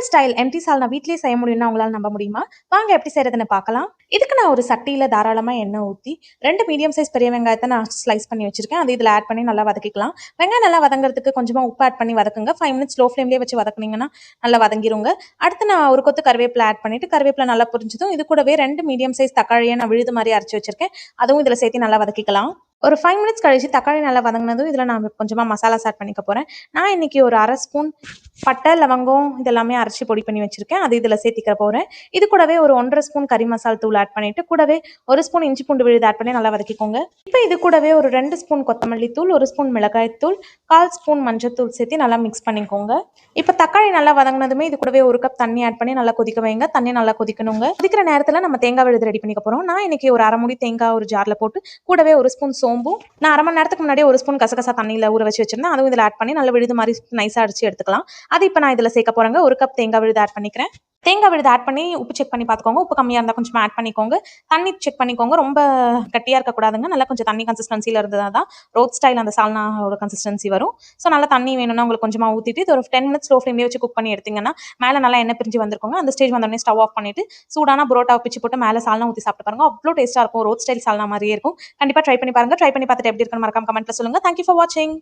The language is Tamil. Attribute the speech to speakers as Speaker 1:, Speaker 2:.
Speaker 1: ஹோட்டல் ஸ்டைல் எம்டி சால்னா வீட்லயே செய்ய முடியும்னா உங்களால நம்ப முடியுமா? வாங்க எப்படி செய்யறதுன்னு பார்க்கலாம். இதுக்கு நான் ஒரு சட்டியில தாராளமா எண்ணெய் ஊத்தி 2 மீடியம் சைஸ் பெரிய வெங்காயத்தை நான் ஸ்லைஸ் பண்ணி வச்சிருக்கேன். அது இதுல ஆட் பண்ணி நல்லா வதக்கிக்கலாம். வெங்காயம் நல்லா வதங்குறதுக்கு கொஞ்சமா உப்பு ஆட் பண்ணி வதக்குங்க. 5 மினிட்ஸ் லோ ஃப்ளேம்லயே வச்சு வதக்குனீங்கன்னா நல்லா வதங்கிருங்க. அடுத்து நான் ஒரு கொத்து கருவேப்பிலை ஆட் பண்ணிட்டு கருவேப்பிலை நல்லா புரிஞ்சதும் இது கூடவே 2 மீடியம் சைஸ் தக்காளியை நான் விழுது மாதிரி அரைச்சு வச்சிருக்கேன். அதுவும் இதுல சேர்த்து நல்லா வதக்கிக்கலாம். ஒரு 5 மினிட்ஸ் கழிச்சு தக்காளி நல்லா வதங்கினதும் இதில் நான் கொஞ்சமாக மசாலாஸ் ஆட் பண்ணிக்க போகிறேன். நான் இன்னைக்கு ஒரு 1/2 ஸ்பூன் பட்டை லவங்கம் இதெல்லாமே அரைச்சி பொடி பண்ணி வச்சிருக்கேன். அது இதில் சேர்த்திக்க போகிறேன். இது கூடவே ஒரு 1.5 ஸ்பூன் கறி மசால் தூள் ஆட் பண்ணிட்டு கூடவே 1 ஸ்பூன் இஞ்சி பூண்டு விழுது ஆட் பண்ணி நல்லா வதக்கிக்கோங்க. இப்போ இது கூடவே ஒரு 2 ஸ்பூன் கொத்தமல்லி தூள், 1 ஸ்பூன் மிளகாய் தூள், 1/4 ஸ்பூன் மஞ்சள் தூள் சேர்த்து நல்லா மிக்ஸ் பண்ணிக்கோங்க. இப்போ தக்காளி நல்லா வதங்கினதுமே இது கூடவே 1 கப் தண்ணி ஆட் பண்ணி நல்லா கொதிக்க வைங்க. தண்ணி நல்லா கொதிக்கணுங்க. கொதிக்கிற நேரத்தில் நம்ம தேங்காய் விழுது ரெடி பண்ணிக்க போகிறோம். நான் இன்னைக்கு ஒரு 1/2 மூடி தேங்காய் ஒரு ஜாரில் போட்டு கூடவே 1 ஸ்பூன் சோம்பும் நான் 1/2 மணி நேரத்துக்கு முன்னாடி 1 ஸ்பூன் கசகசா தண்ணியில் ஊற வச்சு வச்சிருந்தேன். அதுவும் இதில் ஆட் பண்ணி நல்லா விழுது மாதிரி நைஸாக அடிச்சு எடுத்துக்கலாம். அது இப்போ நான் இதில் சேர்க்க போகிறேங்க. 1 கப் தேங்காய் விழுது ஆட் பண்ணிக்கிறேன். தேங்காய் விழுது ஆட் பண்ணி உப்பு செக் பண்ணி பார்த்துக்கோங்க. உப்பு கம்மியாக இருந்தால் கொஞ்சம் ஆட் பண்ணிக்கோங்க. தண்ணி செக் பண்ணிக்கோங்க. ரொம்ப கட்டியாக இருக்கக்கூடாதுங்க. நல்லா கொஞ்சம் தண்ணி கன்சிஸ்டன்சியில் இருந்தால் தான் ரோட் ஸ்டைல் அந்த சால்னாவோட கன்சிஸ்டன்சி வரும். ஸோ நல்லா தண்ணி வேணும்னா உங்களுக்கு கொஞ்சமாக ஊற்றிட்டு இது ஒரு 10 மினிட்ஸ் ஸ்லோ ஃப்ளேம்லேயே வச்சு குக் பண்ணி எடுத்தீங்கன்னா மேலே நல்லா எண்ணெய் பிரிஞ்சு வந்திருக்கோங்க. அந்த ஸ்டேஜ் வந்தோடனே ஸ்டவ் ஆஃப் பண்ணிட்டு சூடான புரோட்டாவை பிச்சு போட்டு மேலே சால்னா ஊற்றி சாப்பிட்டு பாருங்க. அவ்வளோ டேஸ்ட்டாக இருக்கும். ரோட் ஸ்டைல் சால்னா மாதிரியே இருக்கும். கண்டிப்பாக ட்ரை பண்ணி பாருங்க. ட்ரை பண்ணி பார்த்துட்டு எப்படி இருக்குன்னு மறக்காம கமெண்ட்ல சொல்லுங்க. தேங்க்யூ ஃபார் வாட்சிங்.